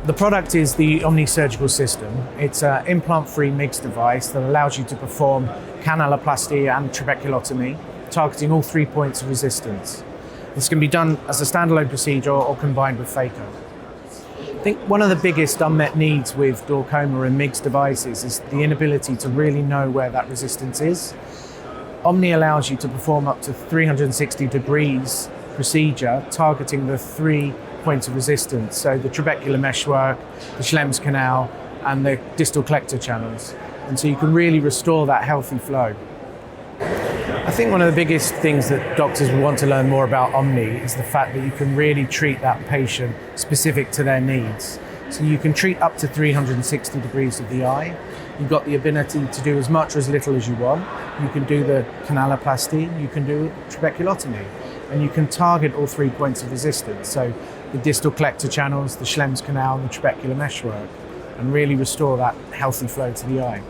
The product is the OMNI surgical system. It's an implant-free MIGS device that allows you to perform canaloplasty and trabeculotomy, targeting all 3 points of resistance. This can be done as a standalone procedure or combined with phaco. I think one of the biggest unmet needs with glaucoma and MIGS devices is the inability to really know where that resistance is. OMNI allows you to perform up to 360 degrees procedure, targeting the 3 points of resistance, so the trabecular meshwork, the Schlemm's canal, and the distal collector channels. And so you can really restore that healthy flow. I think one of the biggest things that doctors will want to learn more about OMNI is the fact that you can really treat that patient specific to their needs. So you can treat up to 360 degrees of the eye. You've got the ability to do as much or as little as you want. You can do the canaloplasty, you can do trabeculotomy, and you can target all 3 points of resistance. So the distal collector channels, the Schlemm's canal, and the trabecular meshwork, and really restore that healthy flow to the eye.